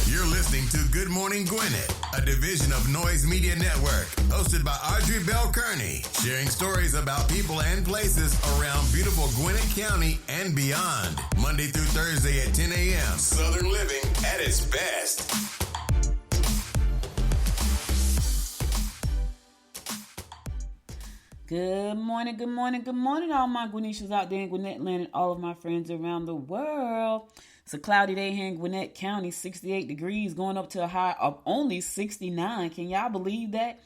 You're listening to Good Morning Gwinnett, a division of Noise Media Network, hosted by Audrey Bell Kearney, sharing stories about people and places around beautiful Gwinnett County and beyond. Monday through Thursday at 10 a.m. Southern living at its best. Good morning, good morning, good morning, all my Gwinnetians out there in Gwinnett land and all of my friends around the world. It's a cloudy day here in Gwinnett County, 68 degrees, going up to a high of only 69. Can y'all believe that?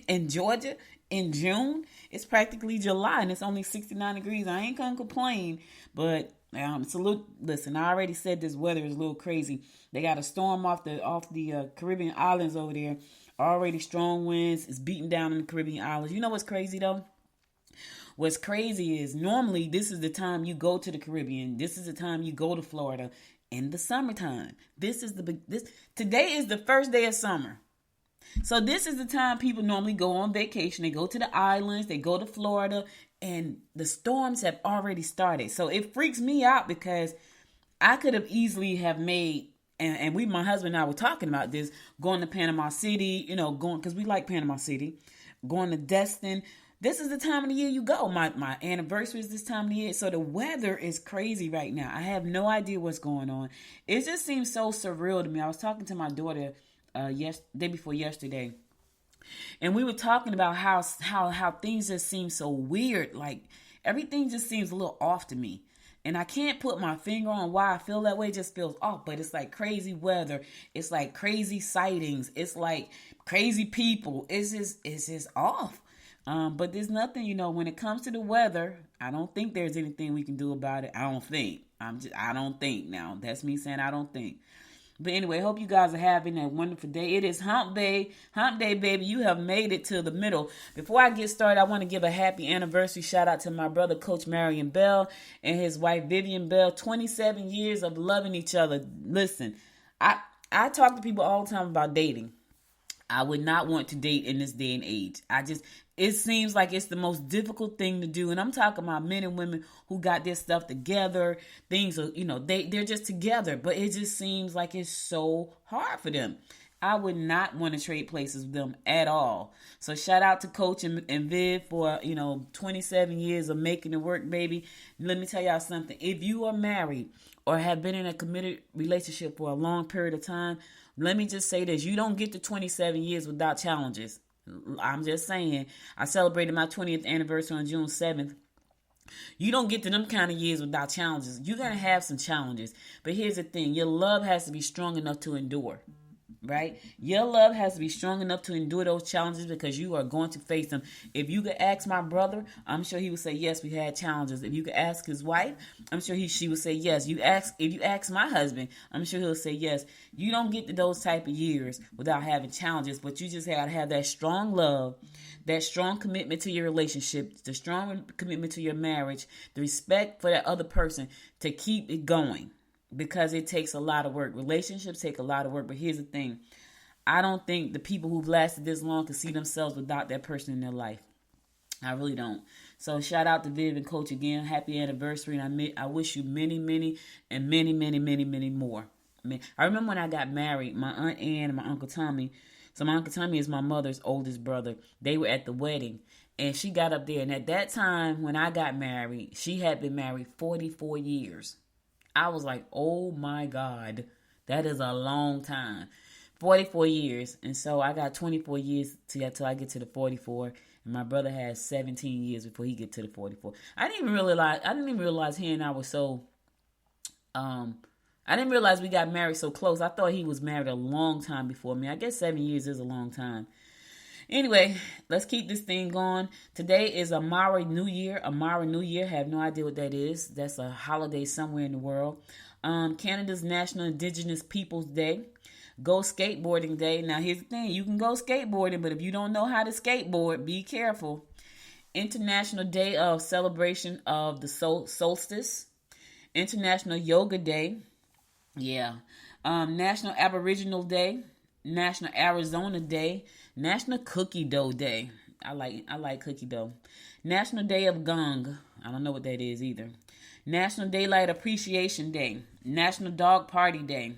In Georgia, in June, it's practically July and it's only 69 degrees. I ain't gonna complain, but it's a little. Listen, I already said this weather is a little crazy. They got a storm off the Caribbean islands over there. Already strong winds. It's beating down in the Caribbean islands. You know what's crazy though? What's crazy is normally this is the time you go to the Caribbean. This is the time you go to Florida in the summertime. Today is the first day of summer. So this is the time people normally go on vacation. They go to the islands, they go to Florida, and the storms have already started. So it freaks me out because I could have easily have made, and my husband and I were talking about this, going to Panama City, going, because we like Panama City, going to Destin. This is the time of the year you go. My anniversary is this time of the year. So the weather is crazy right now. I have no idea what's going on. It just seems so surreal to me. I was talking to my daughter day before yesterday. And we were talking about how things just seem so weird. Like everything just seems a little off to me. And I can't put my finger on why I feel that way. It just feels off. But it's like crazy weather. It's like crazy sightings. It's like crazy people. It's just off. But there's nothing, when it comes to the weather, I don't think there's anything we can do about it. I don't think. I don't think now. That's me saying I don't think. But anyway, hope you guys are having a wonderful day. It is Hump Day. Hump Day, baby. You have made it to the middle. Before I get started, I want to give a happy anniversary shout out to my brother, Coach Marion Bell, and his wife, Vivian Bell. 27 years of loving each other. Listen, I talk to people all the time about dating. I would not want to date in this day and age. It seems like it's the most difficult thing to do. And I'm talking about men and women who got their stuff together. Things are, they're just together. But it just seems like it's so hard for them. I would not want to trade places with them at all. So shout out to Coach and Viv for, 27 years of making it work, baby. Let me tell y'all something. If you are married or have been in a committed relationship for a long period of time, let me just say this. You don't get to 27 years without challenges. I'm just saying. I celebrated my 20th anniversary on June 7th. You don't get to them kind of years without challenges. You're going to have some challenges. But here's the thing. Your love has to be strong enough to endure. Right? Your love has to be strong enough to endure those challenges because you are going to face them. If you could ask my brother, I'm sure he would say, yes, we had challenges. If you could ask his wife, I'm sure she would say, yes. If you ask my husband, I'm sure he'll say, yes. You don't get to those type of years without having challenges, but you just have to have that strong love, that strong commitment to your relationship, the strong commitment to your marriage, the respect for that other person to keep it going. Because it takes a lot of work. Relationships take a lot of work. But here's the thing. I don't think the people who've lasted this long can see themselves without that person in their life. I really don't. So shout out to Viv and Coach again. Happy anniversary. And I wish you many, many, and many, many, many, many more. I remember when I got married, my Aunt Ann and my Uncle Tommy. So my Uncle Tommy is my mother's oldest brother. They were at the wedding. And she got up there. And at that time, when I got married, she had been married 44 years. I was like, oh my God, that is a long time. 44 years. And so I got 24 years till I get to the 44. And my brother has 17 years before he get to the 44. I didn't even realize he and I were so, I didn't realize we got married so close. I thought he was married a long time before me. I guess 7 years is a long time. Anyway, let's keep this thing going. Today is Amara New Year. Amara New Year, have no idea what that is. That's a holiday somewhere in the world. Canada's National Indigenous Peoples Day. Go Skateboarding Day. Now, here's the thing. You can go skateboarding, but if you don't know how to skateboard, be careful. International Day of Celebration of the Solstice. International Yoga Day. Yeah. National Aboriginal Day. National Arizona Day. National Cookie Dough Day. I like cookie dough. National Day of Gong. I don't know what that is either. National Daylight Appreciation Day. National Dog Party Day.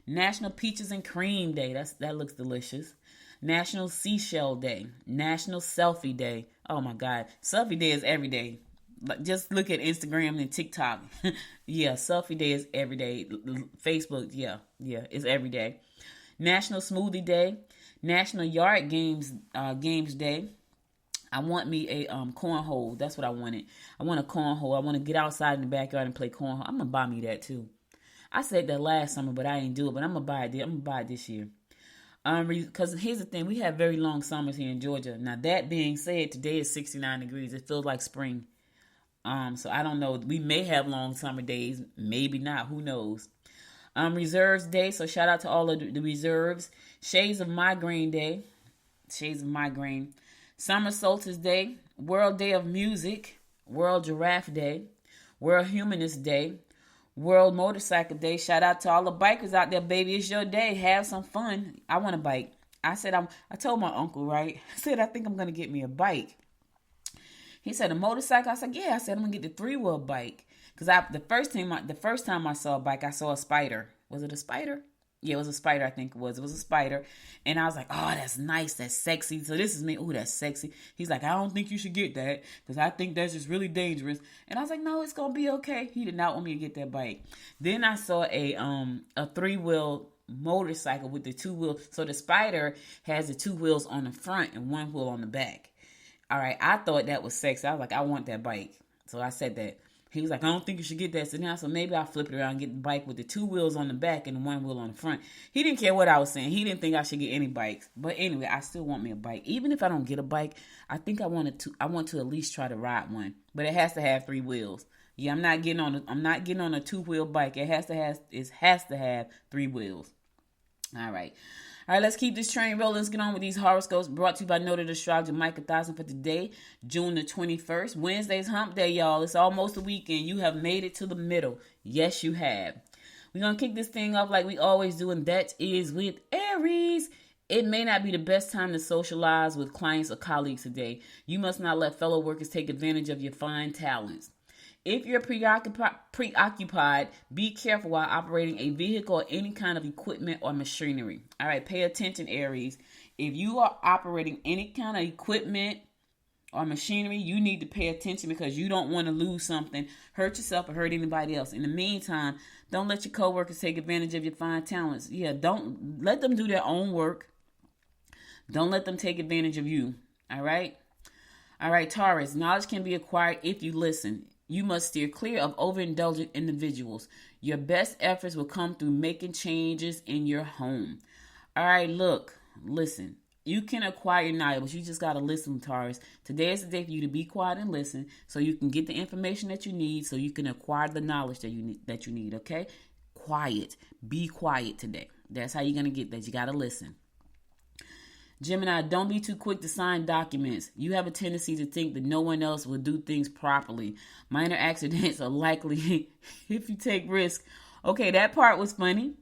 National Peaches and Cream Day. That looks delicious. National Seashell Day. National Selfie Day. Oh my God. Selfie Day is every day. Just look at Instagram and TikTok. Yeah, Selfie Day is every day. Facebook, yeah, it's every day. National Smoothie Day. National Yard Games Day. I want me a cornhole. That's what I wanted. I want a cornhole. I want to get outside in the backyard and play cornhole. I'm gonna buy me that too. I said that last summer, but I didn't do it. But I'm gonna buy it. I'm gonna buy it this year. Because here's the thing, we have very long summers here in Georgia. Now that being said, today is 69 degrees. It feels like spring. So I don't know. We may have long summer days, maybe not. Who knows? Reserves Day. So shout out to all of the reserves. Shades of Migraine Day. Shades of Migraine. Summer Solstice Day. World Day of Music. World Giraffe Day. World Humanist Day. World Motorcycle Day. Shout out to all the bikers out there, baby. It's your day. Have some fun. I want a bike. I told my uncle, right? I said, I think I'm going to get me a bike. He said, a motorcycle? I said, yeah. I said, I'm going to get the 3-wheel bike. Because the first time I saw a bike, I saw a Spider. Was it a Spider? Yeah, it was a Spider, I think it was. It was a Spider. And I was like, oh, that's nice. That's sexy. So this is me. Oh, that's sexy. He's like, I don't think you should get that because I think that's just really dangerous. And I was like, no, it's going to be okay. He did not want me to get that bike. Then I saw a 3-wheel motorcycle with the 2 wheels. So the Spider has the 2 wheels on the front and 1 wheel on the back. All right, I thought that was sexy. I was like, I want that bike. So I said that. He was like, I don't think you should get that. So maybe I'll flip it around and get the bike with the 2 wheels on the back and the 1 wheel on the front. He didn't care what I was saying. He didn't think I should get any bikes. But anyway, I still want me a bike. Even if I don't get a bike, I think I want to at least try to ride one. But it has to have 3 wheels. Yeah, I'm not getting on a 2-wheel bike. It has to have 3 wheels. All right. All right, let's keep this train rolling. Let's get on with these horoscopes brought to you by Noted Astrologer Micah 1000 for today, June the 21st. Wednesday's hump day, y'all. It's almost the weekend. You have made it to the middle. Yes, you have. We're going to kick this thing off like we always do, and that is with Aries. It may not be the best time to socialize with clients or colleagues today. You must not let fellow workers take advantage of your fine talents. If you're preoccupied, be careful while operating a vehicle or any kind of equipment or machinery. All right, pay attention, Aries. If you are operating any kind of equipment or machinery, you need to pay attention because you don't want to lose something, hurt yourself, or hurt anybody else. In the meantime, don't let your coworkers take advantage of your fine talents. Yeah, don't let them do their own work. Don't let them take advantage of you. All right? All right, Taurus, knowledge can be acquired if you listen. You must steer clear of overindulgent individuals. Your best efforts will come through making changes in your home. All right, listen. You can acquire knowledge, but you just got to listen, Taurus. Today is the day for you to be quiet and listen so you can get the information that you need so you can acquire the knowledge that you need, okay? Quiet. Be quiet today. That's how you're going to get that. You got to listen. Gemini, don't be too quick to sign documents. You have a tendency to think that no one else will do things properly. Minor accidents are likely if you take risks. Okay, that part was funny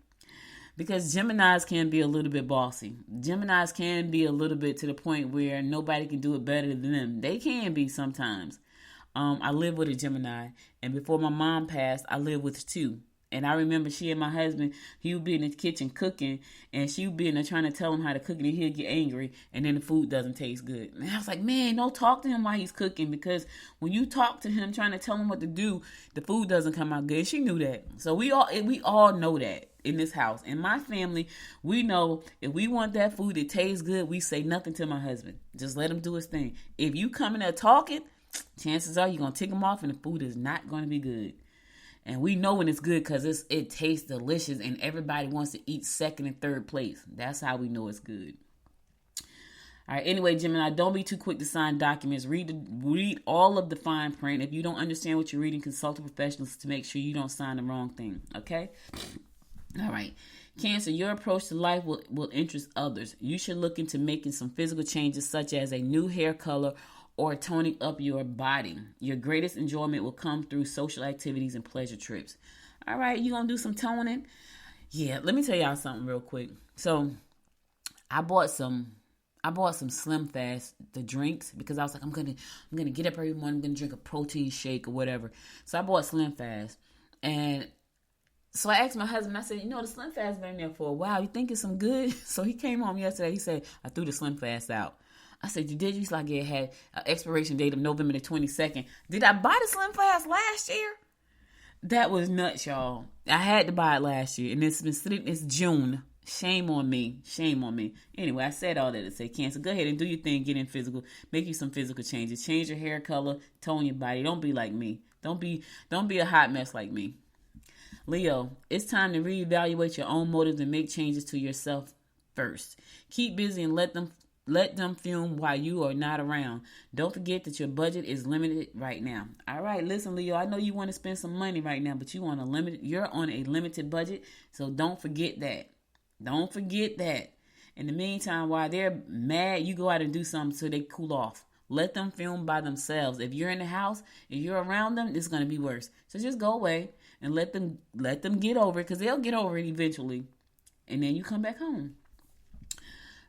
because Geminis can be a little bit bossy. Geminis can be a little bit to the point where nobody can do it better than them. They can be sometimes. I live with a Gemini, and before my mom passed, I lived with 2. And I remember she and my husband, he would be in the kitchen cooking, and she would be in there trying to tell him how to cook it, and he'd get angry, and then the food doesn't taste good. And I was like, man, don't talk to him while he's cooking, because when you talk to him trying to tell him what to do, the food doesn't come out good. She knew that. So we all know that in this house. In my family, we know if we want that food to taste good, we say nothing to my husband. Just let him do his thing. If you come in there talking, chances are you're going to tick him off, and the food is not going to be good. And we know when it's good because it tastes delicious and everybody wants to eat second and third place. That's how we know it's good. All right. Anyway, Gemini, don't be too quick to sign documents. Read all of the fine print. If you don't understand what you're reading, consult with professionals to make sure you don't sign the wrong thing. Okay? All right. Cancer, your approach to life will interest others. You should look into making some physical changes such as a new hair color or toning up your body. Your greatest enjoyment will come through social activities and pleasure trips. All right, you gonna do some toning? Yeah, let me tell y'all something real quick. So I bought some Slim Fast, the drinks, because I was like, I'm gonna get up every morning, I'm gonna drink a protein shake or whatever. So I bought Slim Fast, and So I asked my husband, I said, the Slim Fast been there for a while. You think it's some good? So he came home yesterday. He said, I threw the Slim Fast out. I said, you did? He's like, yeah, it had an expiration date of November the 22nd. Did I buy the Slim Fast last year? That was nuts, y'all. I had to buy it last year. And it's been sitting, it's June. Shame on me. Shame on me. Anyway, I said all that to say, Cancer, go ahead and do your thing. Get in physical. Make you some physical changes. Change your hair color. Tone your body. Don't be like me. Don't be a hot mess like me. Leo, it's time to reevaluate your own motives and make changes to yourself first. Keep busy and let them fume while you are not around. Don't forget that your budget is limited right now. All right, listen, Leo, I know you want to spend some money right now, but you're on a limited budget, so don't forget that. Don't forget that. In the meantime, while they're mad, you go out and do something so they cool off. Let them fume by themselves. If you're in the house, if you're around them, it's going to be worse. So just go away and let them get over it, because they'll get over it eventually. And then you come back home.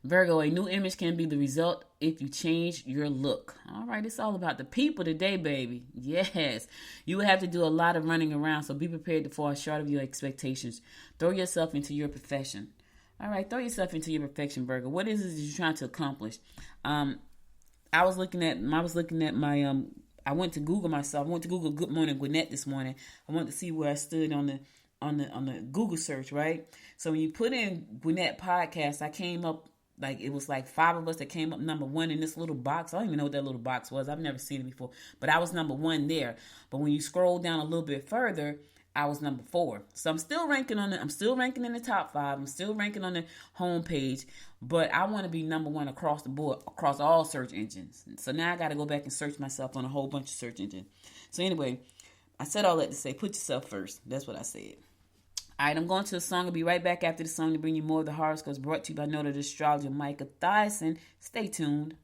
Virgo, a new image can be the result if you change your look. All right, it's all about the people today, baby. Yes, you will have to do a lot of running around, so be prepared to fall short of your expectations. Throw yourself into your profession. All right, throw yourself into your perfection, Virgo. What is it that you're trying to accomplish? I was looking at my I went to Google myself. I went to Google Good Morning Gwinnett this morning. I wanted to see where I stood on the Google search, right? So when you put in Gwinnett podcast, I came up, like, it was like 5 of us that came up number 1 in this little box. I don't even know what that little box was. I've never seen it before, but I was number 1 there. But when you scroll down a little bit further, I was number 4. So I'm still ranking in the top 5. I'm still ranking on the homepage, but I want to be number 1 across the board, across all search engines. So now I got to go back and search myself on a whole bunch of search engines. So anyway, I said all that to say, put yourself first. That's what I said. All right, I'm going to a song. I'll be right back after the song to bring you more of the horoscopes brought to you by noted astrologer Micah Thyssen. Stay tuned.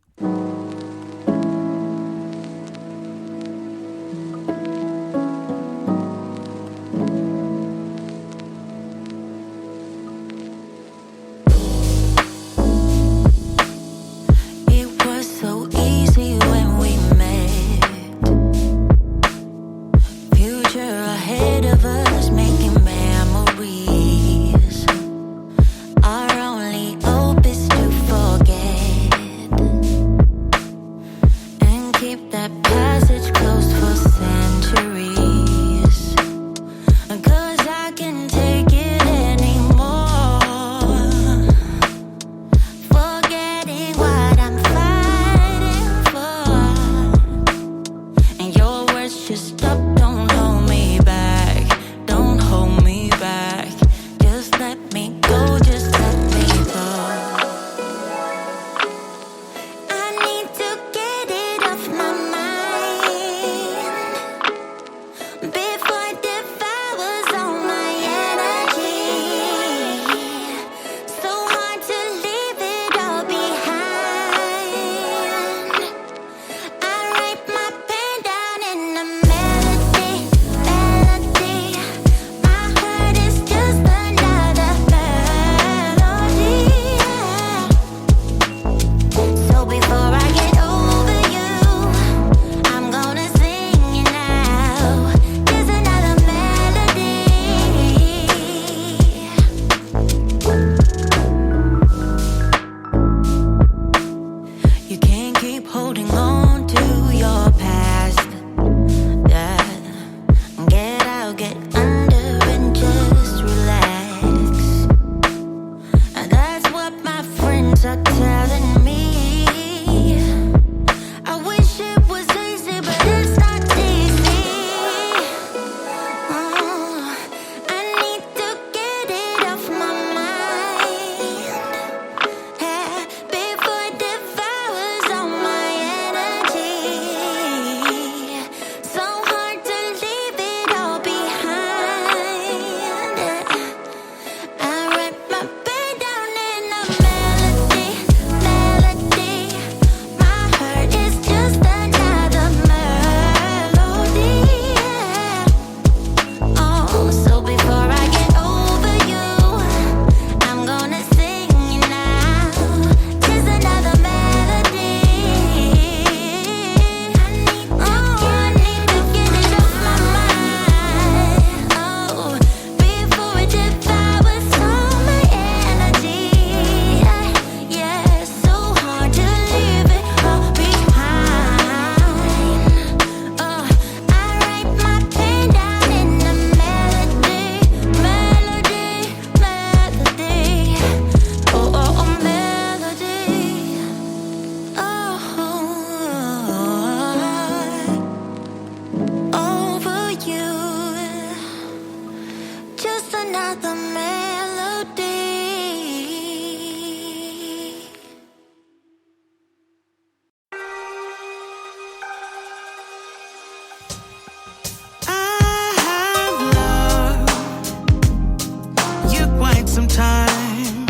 some time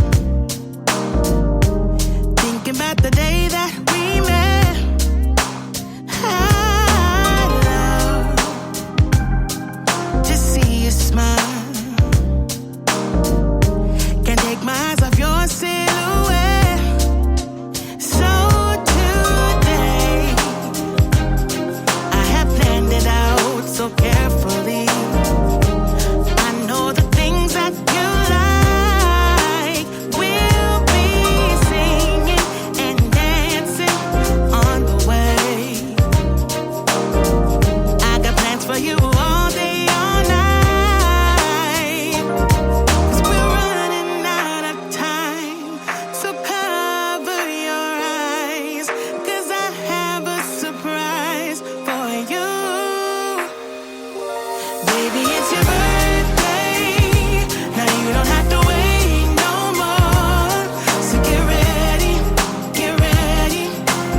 thinking about the day that we met. I love to see you smile. Can't take my eyes off your silhouette. So today I have planned it out so carefully. I know the things that you like. We'll be singing and dancing on the way. I got plans for you all day, all night. 'Cause we're running out of time. So cover your eyes, 'cause I have a surprise for you. Baby, it's your birthday. Now you don't have to wait no more. So get ready, get ready,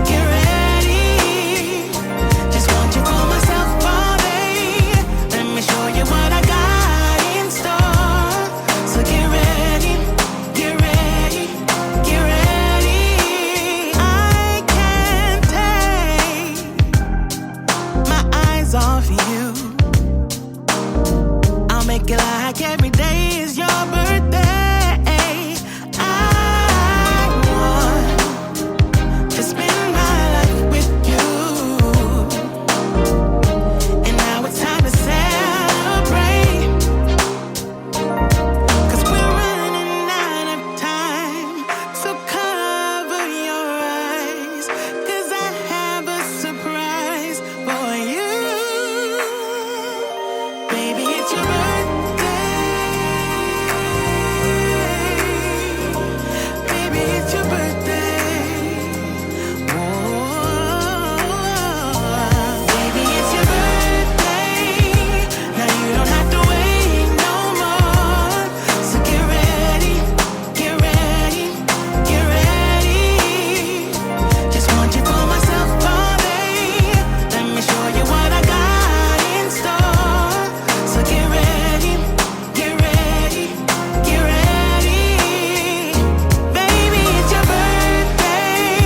get ready. Just want you for myself all day. Let me show you what I got in store. So get ready, get ready, get ready. I can't take my eyes off you. I'll make it like every day is your birthday. I want to spend my life with you. And now it's time to celebrate. 'Cause we're running out of time. So cover your eyes, 'cause I have a surprise for you. Baby, it's your birthday. Baby, it's your birthday. Whoa. Baby, it's your birthday. Now you don't have to wait no more. So get ready, get ready, get ready. Just want you for myself all day. Let me show you what I got in store. So get ready, get ready, get ready. Baby, it's your birthday.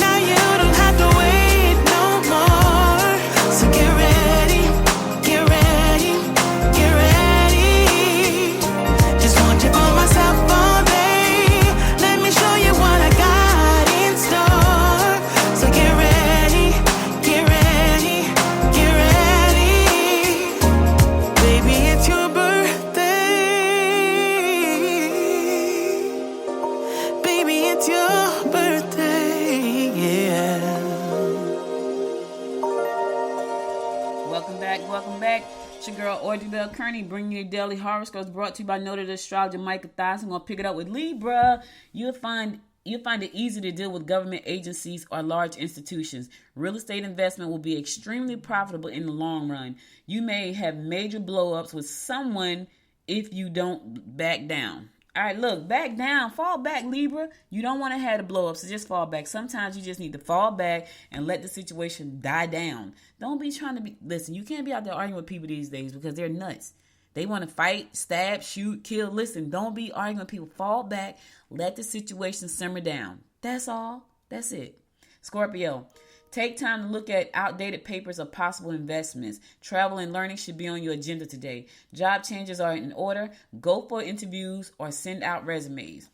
Now you don't have to wait no more. So get ready, get ready, get ready. Just want you for myself all day. Let me show you what I got in store. So get ready, get ready, get ready. Baby, it's your birthday. Baby, it's your birthday. Yeah. Welcome back, welcome back. It's your girl Audrey Bell Kearney bringing you daily horoscopes brought to you by noted astrologer Micah Thies. I'm gonna pick it up with Libra. You'll find it easy to deal with government agencies or large institutions. Real estate investment will be extremely profitable in the long run. You may have major blow-ups with someone if you don't back down. All right, look, back down, fall back, Libra. You don't want to have a blow up, so just fall back. Sometimes you just need to fall back and let the situation die down. Don't be trying to listen, you can't be out there arguing with people these days because they're nuts. They want to fight, stab, shoot, kill. Listen, don't be arguing with people. Fall back, let the situation simmer down. That's all. That's it. Scorpio, take time to look at outdated papers of possible investments. Travel and learning should be on your agenda today. Job changes are in order. Go for interviews or send out resumes.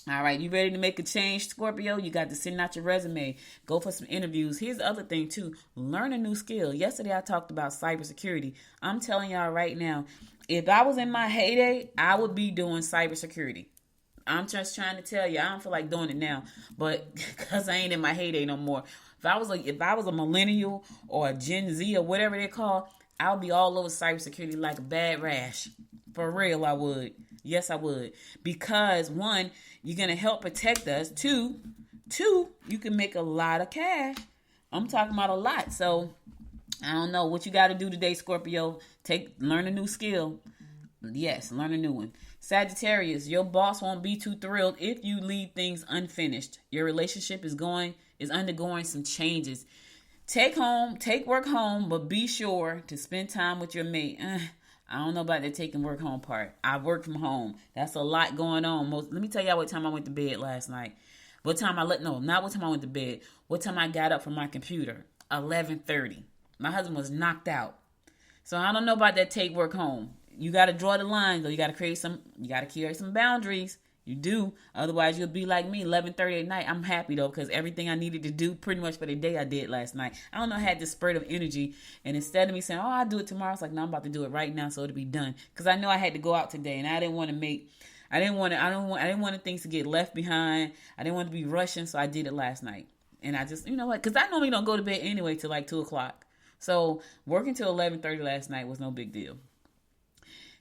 All right, you ready to make a change, Scorpio? You got to send out your resume. Go for some interviews. Here's the other thing, too. Learn a new skill. Yesterday, I talked about cybersecurity. I'm telling y'all right now, if I was in my heyday, I would be doing cybersecurity. I'm just trying to tell you, I don't feel like doing it now, but because I ain't in my heyday no more. If I was a millennial or a Gen Z or whatever they call, I would be all over cybersecurity like a bad rash. For real, I would. Yes, I would. Because one, you're going to help protect us. Two, you can make a lot of cash. I'm talking about a lot. So I don't know what you got to do today, Scorpio. Learn a new skill. Yes, learn a new one. Sagittarius, your boss won't be too thrilled if you leave things unfinished. Your relationship is undergoing some changes. Take work home, but be sure to spend time with your mate. I don't know about the taking work home part. I work from home. That's a lot going on. Let me tell y'all what time I went to bed last night. What time not what time I went to bed. What time I got up from my computer. 11:30. My husband was knocked out. So I don't know about that take work home. You got to draw the line, though. You got to create some boundaries. You do. Otherwise, you'll be like me, 11:30 at night. I'm happy, though, because everything I needed to do pretty much for the day I did last night. I don't know, I had this spurt of energy. And instead of me saying, I'll do it tomorrow, it's like, no, I'm about to do it right now so it'll be done. Because I know I had to go out today, and I didn't want things to get left behind. I didn't want to be rushing, so I did it last night. And I just, you know what? Because I normally don't go to bed anyway till like 2 o'clock. So working till 11:30 last night was no big deal.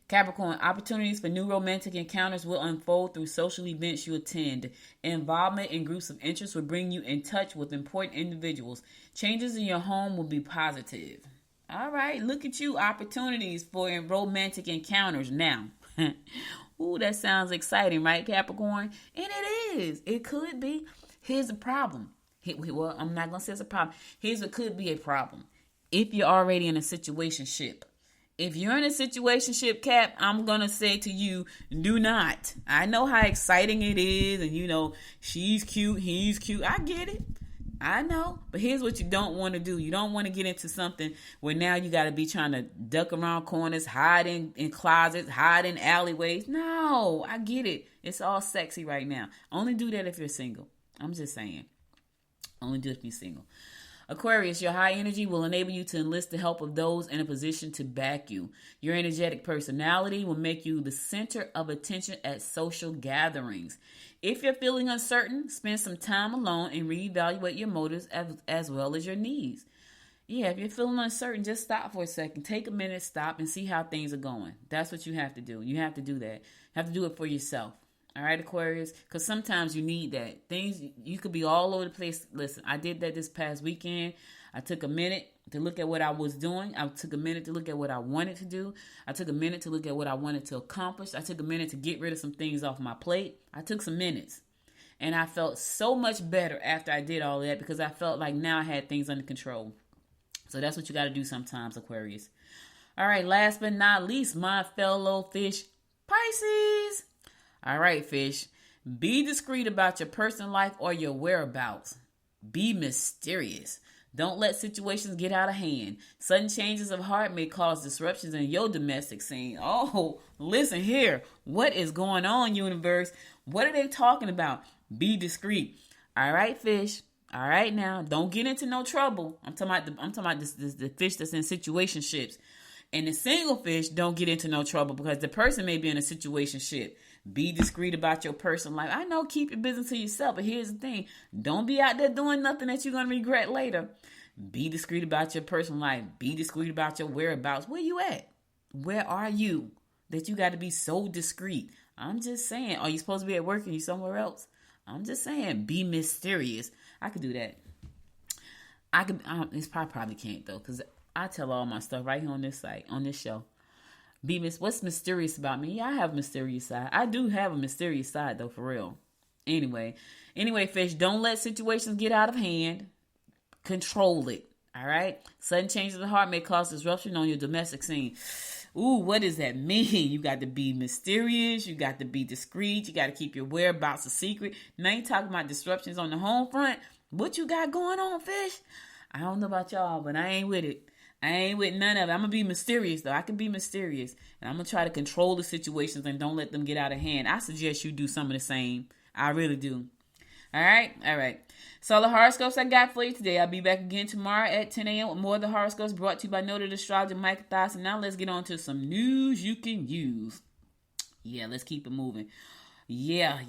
Capricorn, opportunities for new romantic encounters will unfold through social events you attend. Involvement in groups of interest will bring you in touch with important individuals. Changes in your home will be positive. All right, look at you. Opportunities for romantic encounters now. Ooh, that sounds exciting, right, Capricorn? And it is. It could be. Here's the problem. Well, I'm not going to say it's a problem. Here's what could be a problem. If you're already in a situationship. If you're in a situationship, Cap, I'm going to say to you, do not. I know how exciting it is. And, you know, she's cute, he's cute. I get it. I know. But here's what you don't want to do. You don't want to get into something where now you got to be trying to duck around corners, hide in closets, hide in alleyways. No, I get it. It's all sexy right now. Only do that if you're single. I'm just saying. Only do it if you're single. Aquarius, your high energy will enable you to enlist the help of those in a position to back you. Your energetic personality will make you the center of attention at social gatherings. If you're feeling uncertain, spend some time alone and reevaluate your motives as well as your needs. Yeah, if you're feeling uncertain, just stop for a second. Take a minute, stop, and see how things are going. That's what you have to do. You have to do that. You have to do it for yourself. All right, Aquarius? Because sometimes you need that. You could be all over the place. Listen, I did that this past weekend. I took a minute to look at what I was doing. I took a minute to look at what I wanted to do. I took a minute to look at what I wanted to accomplish. I took a minute to get rid of some things off my plate. I took some minutes. And I felt so much better after I did all that because I felt like now I had things under control. So that's what you got to do sometimes, Aquarius. All right, last but not least, my fellow fish, Pisces. All right, fish. Be discreet about your personal life or your whereabouts. Be mysterious. Don't let situations get out of hand. Sudden changes of heart may cause disruptions in your domestic scene. Oh, listen here. What is going on, universe? What are they talking about? Be discreet. All right, fish. All right, now. Don't get into no trouble. I'm talking about the fish that's in situationships. And the single fish don't get into no trouble because the person may be in a situationship. Be discreet about your personal life. I know, keep your business to yourself, but here's the thing. Don't be out there doing nothing that you're going to regret later. Be discreet about your personal life. Be discreet about your whereabouts. Where you at? Where are you that you got to be so discreet? I'm just saying. Are you supposed to be at work and you somewhere else? I'm just saying. Be mysterious. I could do that. This probably can't, though, because I tell all my stuff right here on this site, on this show. What's mysterious about me? Yeah, I have a mysterious side. I do have a mysterious side, though, for real. Anyway, fish, don't let situations get out of hand. Control it, all right? Sudden changes of the heart may cause disruption on your domestic scene. Ooh, what does that mean? You got to be mysterious. You got to be discreet. You got to keep your whereabouts a secret. Now you talking about disruptions on the home front. What you got going on, fish? I don't know about y'all, but I ain't with it. I ain't with none of it. I'm going to be mysterious, though. I can be mysterious. And I'm going to try to control the situations and don't let them get out of hand. I suggest you do some of the same. I really do. All right. So the horoscopes I got for you today. I'll be back again tomorrow at 10 a.m. with more of the horoscopes brought to you by noted astrologer Micah Thos. And now let's get on to some news you can use. Yeah, let's keep it moving. Yeah.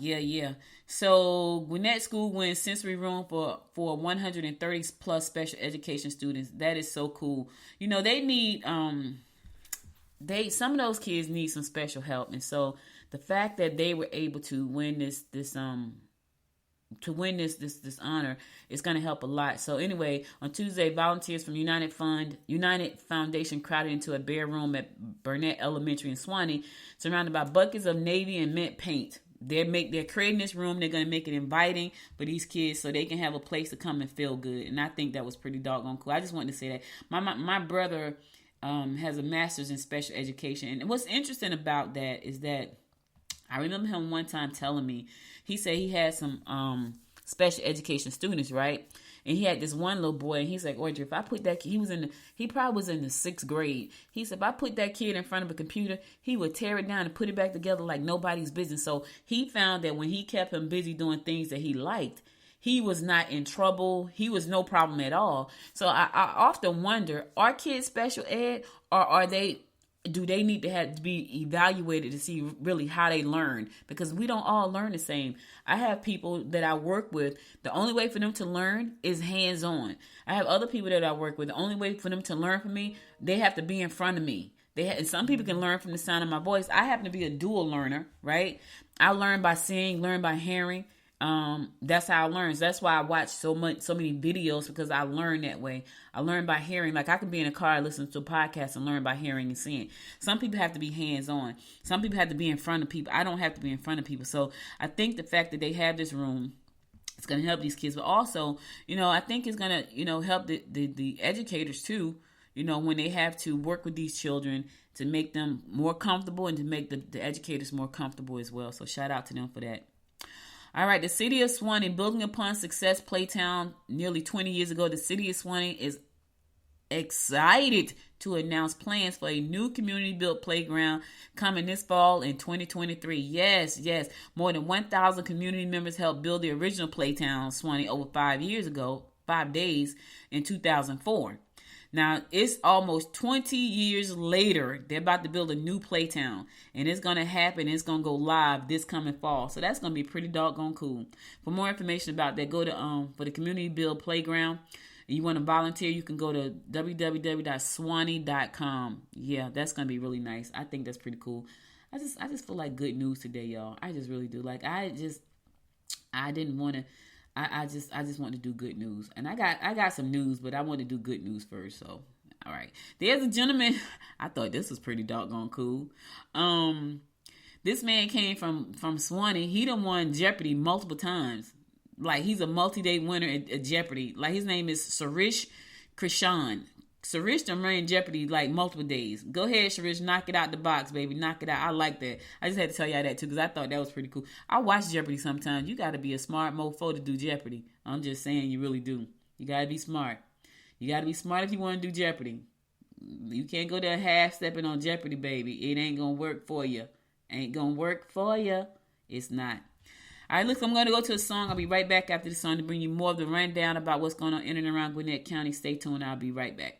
So Gwinnett School wins sensory room for 130 plus special education students. That is so cool. You know, they need some of those kids need some special help, and so the fact that they were able to win this honor is going to help a lot. So anyway, on Tuesday, volunteers from United Foundation crowded into a bare room at Burnett Elementary in Swanee, surrounded by buckets of navy and mint paint. They're creating this room. They're going to make it inviting for these kids so they can have a place to come and feel good. And I think that was pretty doggone cool. I just wanted to say that. My brother has a master's in special education. And what's interesting about that is that I remember him one time telling me, he said he had some special education students, right? And he had this one little boy, and he's like, Audrey, if I put that kid, he probably was in the 6th grade. He said, if I put that kid in front of a computer, he would tear it down and put it back together like nobody's business. So he found that when he kept him busy doing things that he liked, he was not in trouble. He was no problem at all. So I often wonder, are kids special ed, or do they need to be evaluated to see really how they learn? Because we don't all learn the same. I have people that I work with, the only way for them to learn is hands-on. I have other people that I work with, the only way for them to learn from me, they have to be in front of me. Some people can learn from the sound of my voice. I happen to be a dual learner, right? I learn by seeing, learn by hearing. That's how I learn. So that's why I watch so many videos, because I learn that way. I learn by hearing. Like I can be in a car, listen to a podcast, and learn by hearing and seeing. Some people have to be hands-on. Some people have to be in front of people. I don't have to be in front of people. So I think the fact that they have this room, it's going to help these kids. But also, I think it's going to, help the educators too, when they have to work with these children to make them more comfortable and to make the educators more comfortable as well. So shout out to them for that. All right, the city of Swanee, building upon Success Playtown nearly 20 years ago, the city of Swanee is excited to announce plans for a new community-built playground coming this fall in 2023. Yes. More than 1,000 community members helped build the original Playtown Swanee over 5 days in 2004. Now, it's almost 20 years later. They're about to build a new Playtown, and it's going to happen. It's going to go live this coming fall. So that's going to be pretty doggone cool. For more information about that, go to for the Community Build Playground. You want to volunteer, you can go to www.swanee.com. Yeah, that's going to be really nice. I think that's pretty cool. I just feel like good news today, y'all. I just really do. Like, I just want to do good news. And I got some news, but I want to do good news first. So, all right. There's a gentleman. I thought this was pretty doggone cool. This man came from Swanee. He done won Jeopardy multiple times. Like, he's a multi-day winner at Jeopardy. Like, his name is Sarish Krishan. Sarish done ran Jeopardy like multiple days. Go ahead, Sarish. Knock it out the box, baby. Knock it out. I like that. I just had to tell y'all that too, because I thought that was pretty cool. I watch Jeopardy sometimes. You got to be a smart mofo to do Jeopardy. I'm just saying, you really do. You got to be smart. You got to be smart if you want to do Jeopardy. You can't go there half-stepping on Jeopardy, baby. It ain't going to work for you. Ain't going to work for you. It's not. All right, look, I'm going to go to a song. I'll be right back after the song to bring you more of the rundown about what's going on in and around Gwinnett County. Stay tuned. I'll be right back.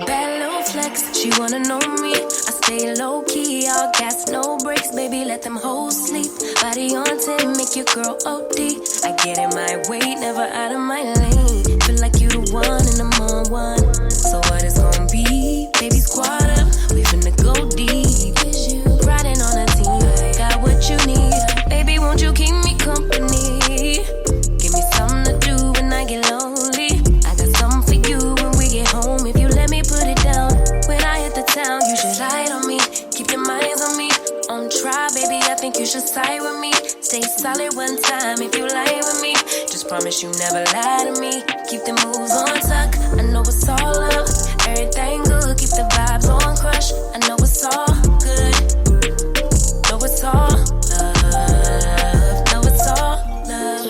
Bad little flex, she wanna know me. I stay low key, all gas, no brakes, baby, let them hoes sleep. Body on 10, make your girl OD. I get in my way, never out of my lane. Feel like you the one and I'm on one. So what it's gonna be? Baby, squad up, we finna go deep. Riding on a team, got what you need. Baby, won't you keep me company? Give me something to do when I get lonely. I got something for you when we get home. If you let me put it down, when I hit the town, you should ride on me. Keep your minds on me. On try, baby, I think you should side with me. Stay solid one time if you lie with me. Just promise you never lie to me. Keep the moves on tuck. I know it's all love. Everything good. Keep the vibes on crush. I know it's all good. Know it's all love. Know it's all love.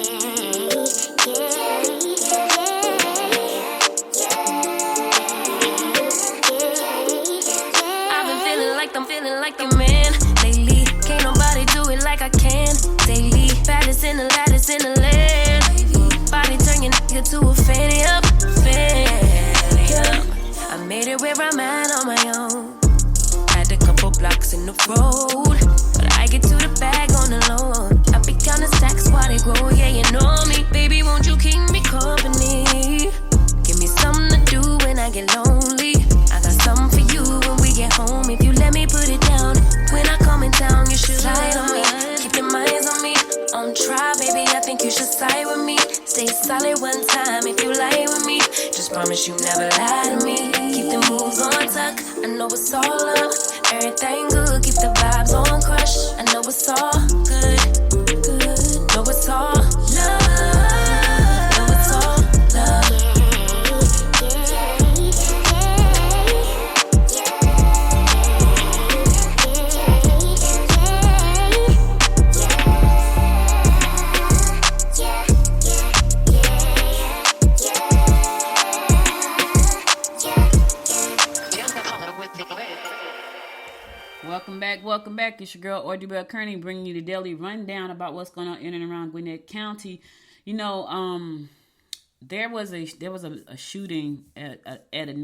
I've been feeling like I'm feeling like a man lately. Can't nobody do it like I can daily. Baddest in the lattice in the land. Body turn your nigga to a fanny up. I made it where I'm at on my own. Had a couple blocks in the road, but I get to the bag on the low. I be counting stacks while they grow, yeah, you know me. Baby, won't you keep me company? Give me something to do when I get lonely. I got something for you when we get home. If you let me put it down, when I come in town, you should slide on me. Keep your minds on me. On try, baby, I think you should side with me. Stay solid one time if you lie with me. Just promise you never lie to me. Keep the moves on tuck. I know it's all love. Everything good, keep the vibes on crush. I know it's all good, good. Know it's all love. Know it's all love. Welcome back. It's your girl, Audrey Bell Kearney, bringing you the daily rundown about what's going on in and around Gwinnett County. You know, there was a shooting at an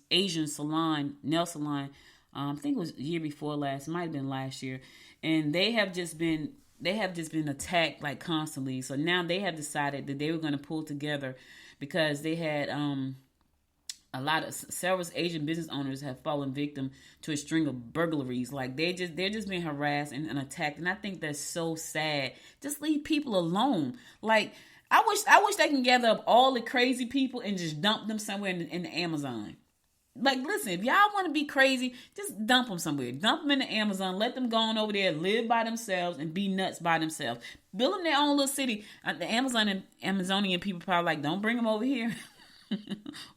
Asian salon, nail salon. I think it was the year before last. It might have been last year, and they have just been attacked like constantly. So now they have decided that they were going to pull together because they had several Asian business owners have fallen victim to a string of burglaries. Like they're just being harassed and attacked, and I think that's so sad. Just leave people alone. Like I wish they can gather up all the crazy people and just dump them somewhere in the Amazon. Like, listen, if y'all want to be crazy, just dump them somewhere. Dump them in the Amazon. Let them go on over there, live by themselves, and be nuts by themselves. Build them their own little city. The Amazonian people probably like, don't bring them over here.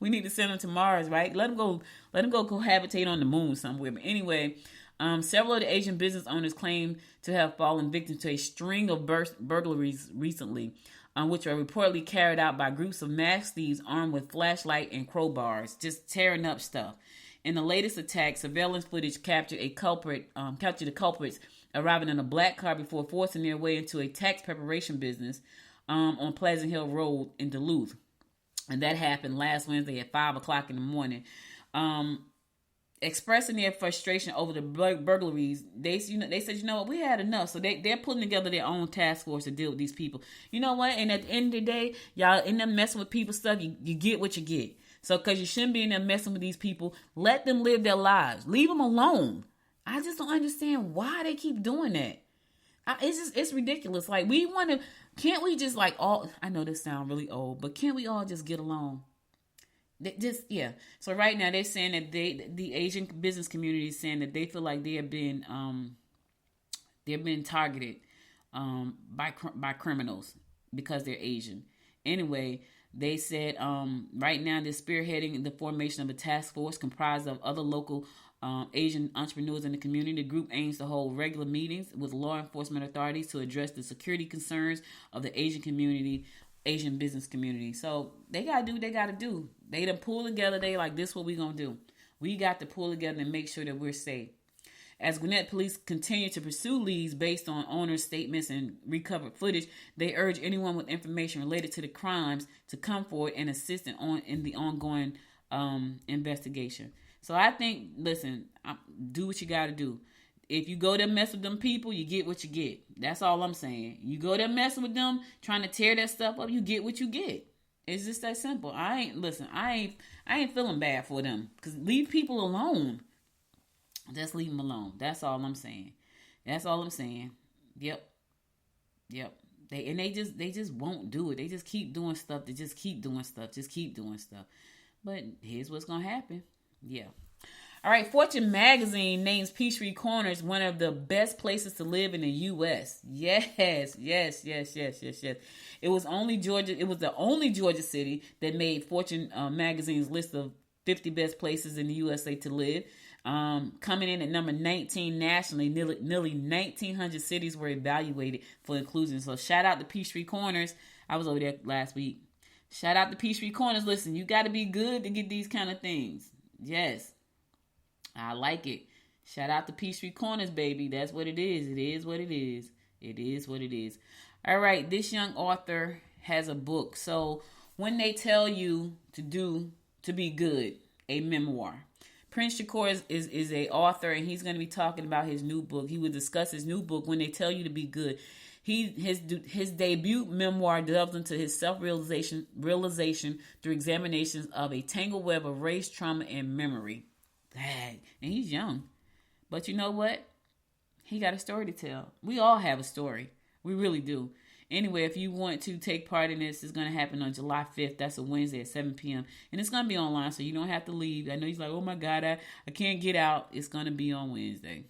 We need to send them to Mars, right? Let them go cohabitate on the moon somewhere. But anyway, several of the Asian business owners claim to have fallen victim to a string of burglaries recently, which are reportedly carried out by groups of masked thieves armed with flashlight and crowbars, just tearing up stuff. In the latest attack, surveillance footage captured the culprits arriving in a black car before forcing their way into a tax preparation business on Pleasant Hill Road in Duluth. And that happened last Wednesday at 5 o'clock in the morning. Expressing their frustration over the burglaries, they said, you know what, we had enough. So they're putting together their own task force to deal with these people. You know what? And at the end of the day, y'all end up messing with people's stuff. You get what you get. So because you shouldn't be in there messing with these people, let them live their lives. Leave them alone. I just don't understand why they keep doing that. It's ridiculous. Like, can't we just like all, I know this sounds really old, but can't we all just get along? Yeah. So right now they're saying that the Asian business community is saying that they feel like they're being targeted by criminals because they're Asian. Anyway, they said right now they're spearheading the formation of a task force comprised of other local Asian entrepreneurs in the community. The group aims to hold regular meetings with law enforcement authorities to address the security concerns of the Asian business community. So they got to do what they got to do. They done pull together. They like, this what we going to do. We got to pull together and make sure that we're safe. As Gwinnett police continue to pursue leads based on owners' statements and recovered footage, they urge anyone with information related to the crimes to come forward and assist in the ongoing investigation. So I think, listen, do what you got to do. If you go there mess with them people, you get what you get. That's all I'm saying. You go there messing with them, trying to tear that stuff up, you get what you get. It's just that simple. I ain't feeling bad for them. Because leave people alone. Just leave them alone. That's all I'm saying. Yep. They just won't do it. They just keep doing stuff. Just keep doing stuff. But here's what's going to happen. Yeah. All right. Fortune magazine names Peachtree Corners one of the best places to live in the U.S. Yes. It was the only Georgia city that made Fortune magazine's list of 50 best places in the USA to live. Coming in at number 19 nationally, nearly 1,900 cities were evaluated for inclusion. So shout out to Peachtree Corners. I was over there last week. Shout out to Peachtree Corners. Listen, you got to be good to get these kind of things. Yes. I like it. Shout out to Peachtree Corners, baby. That's what it is. It is what it is. It is what it is. All right. This young author has a book. So when they tell you to be good, a memoir. Prince Shakur is a author, and he's going to be talking about his new book. He will discuss his new book, When They Tell You to Be Good. His debut memoir delves into his self-realization through examinations of a tangled web of race, trauma, and memory. And he's young. But you know what? He got a story to tell. We all have a story. We really do. Anyway, if you want to take part in this, it's going to happen on July 5th. That's a Wednesday at 7 p.m. And it's going to be online, so you don't have to leave. I know you're like, oh my God, I can't get out. It's going to be on Wednesday.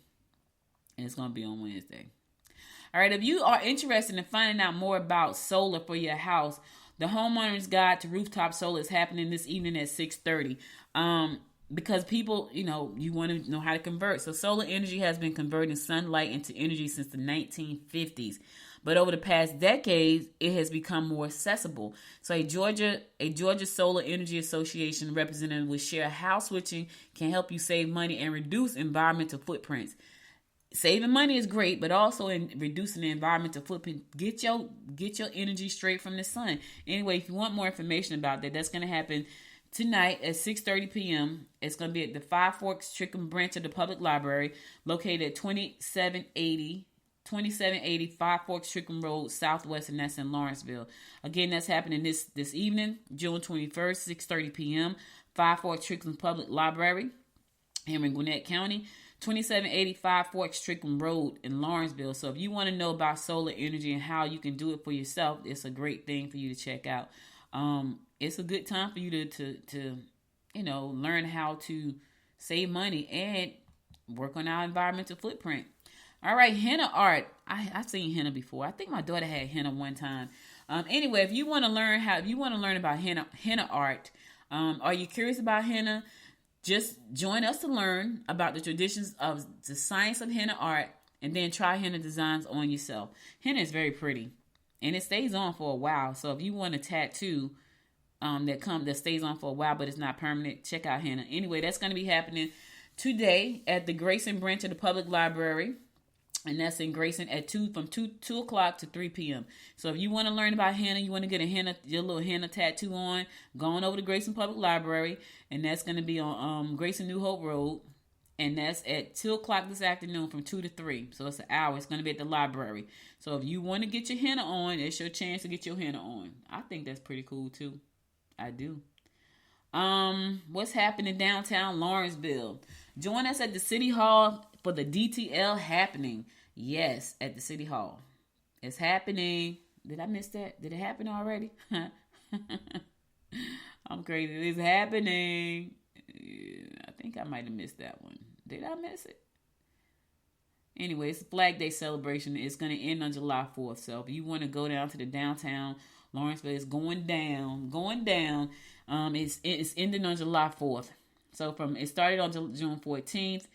And it's going to be on Wednesday. All right, if you are interested in finding out more about solar for your house, the Homeowner's Guide to Rooftop Solar is happening this evening at 6:30. Because people, you want to know how to convert. So solar energy has been converting sunlight into energy since the 1950s. But over the past decades, it has become more accessible. So a Georgia Solar Energy Association representative will share how switching can help you save money and reduce environmental footprints. Saving money is great, but also in reducing the environmental footprint. Get your energy straight from the sun. Anyway, if you want more information about that, that's going to happen tonight at 6:30 p.m. It's going to be at the Five Forks Trickham branch of the Public Library, located at 2780 Five Forks Trickham Road Southwest, and that's in Lawrenceville. Again, that's happening this evening, June 21st, 6:30 p.m. Five Forks Trickham Public Library here in Gwinnett County. 2780 Five Forks Trickham Road in Lawrenceville. So if you want to know about solar energy and how you can do it for yourself, it's a great thing for you to check out. It's a good time for you to learn how to save money and work on our environmental footprint. All right, henna art. I've seen henna before. I think my daughter had henna one time. Anyway, if you want to learn about henna art, are you curious about henna? Just join us to learn about the traditions of the science of henna art, and then try henna designs on yourself. Henna is very pretty, and it stays on for a while. So if you want a tattoo that stays on for a while, but it's not permanent, check out henna. Anyway, that's going to be happening today at the Grayson branch of the Public Library, and that's in Grayson from 2 o'clock to 3 p.m. So if you want to learn about henna, you want to get your little henna tattoo on, go on over to Grayson Public Library, and that's going to be on Grayson New Hope Road, and that's at 2 o'clock this afternoon from 2 to 3. So it's an hour. It's going to be at the library. So if you want to get your henna on, it's your chance to get your henna on. I think that's pretty cool too. I do. What's happening downtown Lawrenceville? Join us at the City Hall for the DTL happening. Yes, at the City Hall. It's happening. Did I miss that? Did it happen already? I'm crazy. It's happening. I think I might have missed that one. Did I miss it? Anyway, it's a Flag Day celebration. It's going to end on July 4th. So if you want to go down to the downtown Lawrenceville, it's going down. It's ending on July 4th. So it started on June 14th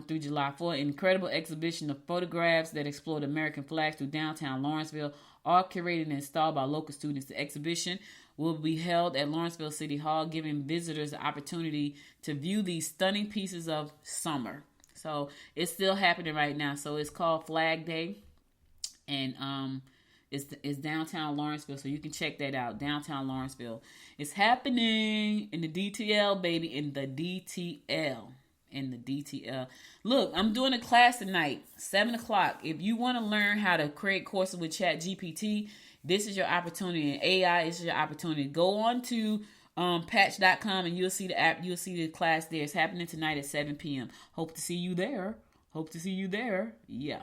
through July 4th. An incredible exhibition of photographs that explore the American flags through downtown Lawrenceville, all curated and installed by local students. The exhibition will be held at Lawrenceville City Hall, giving visitors the opportunity to view these stunning pieces of summer. So it's still happening right now. So it's called Flag Day, and it's downtown Lawrenceville, so you can check that out. Downtown Lawrenceville. It's happening in the DTL, baby, in the DTL. Look, I'm doing a class tonight, 7 o'clock. If you want to learn how to create courses with ChatGPT, this is your opportunity. And AI is your opportunity. Go on to patch.com and you'll see the app. You'll see the class there. It's happening tonight at 7 p.m. Hope to see you there. Yeah.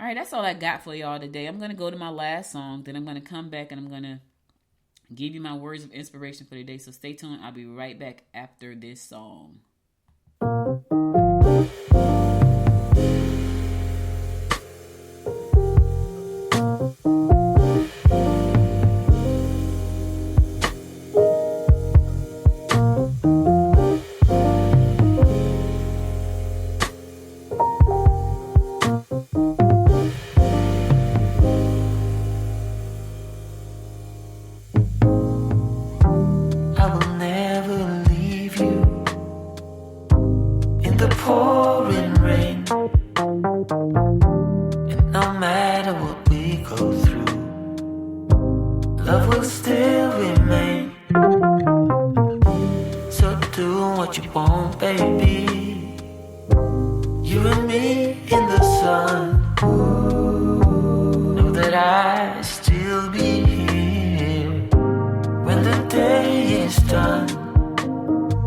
All right, that's all I got for y'all today. I'm going to go to my last song. Then I'm going to come back and I'm going to give you my words of inspiration for the day. So stay tuned. I'll be right back after this song.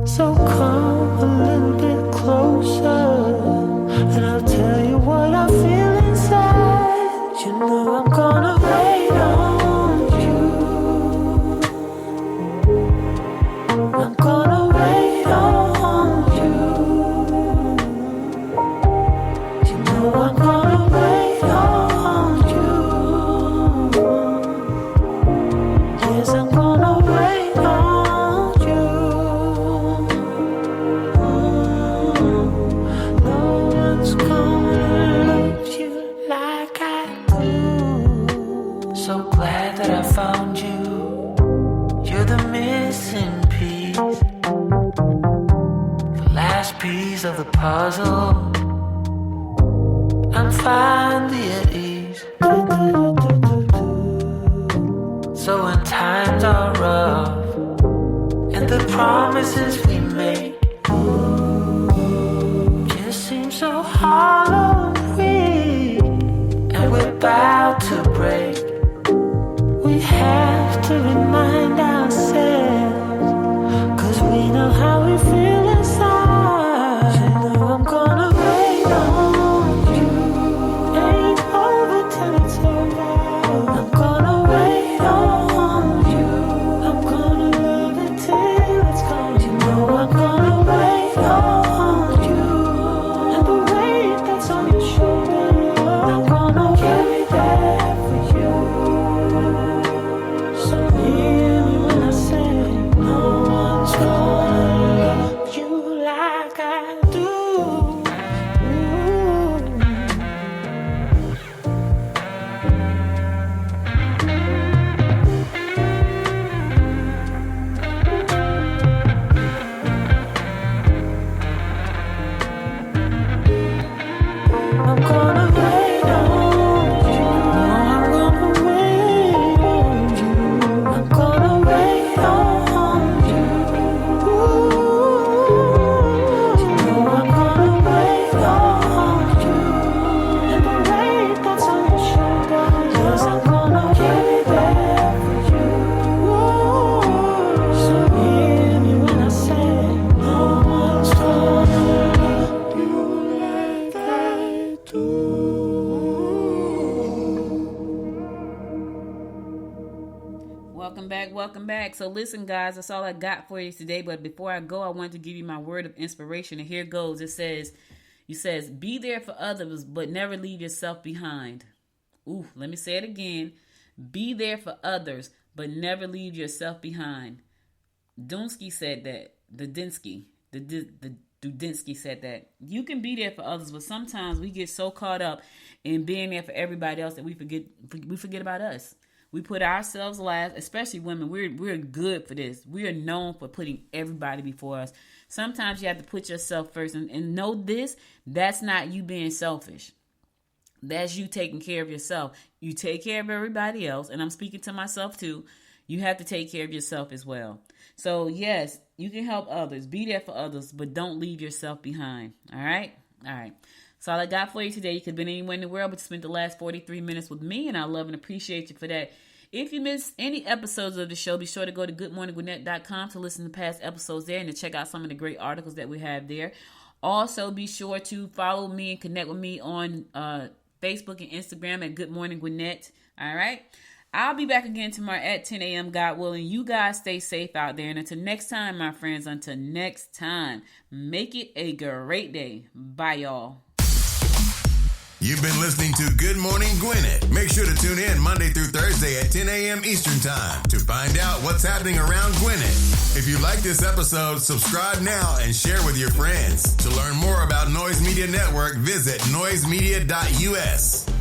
So come a little bit closer, and I'll tell you what I feel inside. You know I'm gonna the puzzle. I'm finally at ease. So when times are rough and the promises we make just seem so hollow and weak, and we're about to break, we have to remind ourselves, 'cause we know how we feel inside. You know I'm gonna wait on you. Ain't over till it's over. I'm gonna wait on you. I'm gonna love it till it's gone. You know I'm gonna wait on you. And the weight that's on your shoulder, I'm gonna carry that for you. So hear me when I say no one's gonna love you like I do. I'm gonna wait on you. I'm gonna wait on you. I'm gonna wait on you. You know I'm gonna wait on you. And the weight that's on your shoulder, yes, I'm gonna carry that for you. So hear me when I say no one's gonna love you like I do. Welcome back. So listen, guys, that's all I got for you today. But before I go, I wanted to give you my word of inspiration. And here goes. It says, be there for others, but never leave yourself behind. Ooh, let me say it again. Be there for others, but never leave yourself behind. Dunsky said that. Dudinsky said that. You can be there for others, but sometimes we get so caught up in being there for everybody else that we forget about us. We put ourselves last, especially women. We're good for this. We are known for putting everybody before us. Sometimes you have to put yourself first, and know this, that's not you being selfish. That's you taking care of yourself. You take care of everybody else, and I'm speaking to myself too. You have to take care of yourself as well. So yes, you can help others. Be there for others, but don't leave yourself behind. All right? All right. That's all I got for you today. You could have been anywhere in the world, but you spent the last 43 minutes with me, and I love and appreciate you for that. If you missed any episodes of the show, be sure to go to goodmorninggwinnett.com to listen to past episodes there and to check out some of the great articles that we have there. Also, be sure to follow me and connect with me on Facebook and Instagram at Good Morning Gwinnett. All right? I'll be back again tomorrow at 10 a.m., God willing. You guys stay safe out there. And until next time, my friends, make it a great day. Bye, y'all. You've been listening to Good Morning Gwinnett. Make sure to tune in Monday through Thursday at 10 a.m. Eastern Time to find out what's happening around Gwinnett. If you like this episode, subscribe now and share with your friends. To learn more about Noise Media Network, visit noisemedia.us.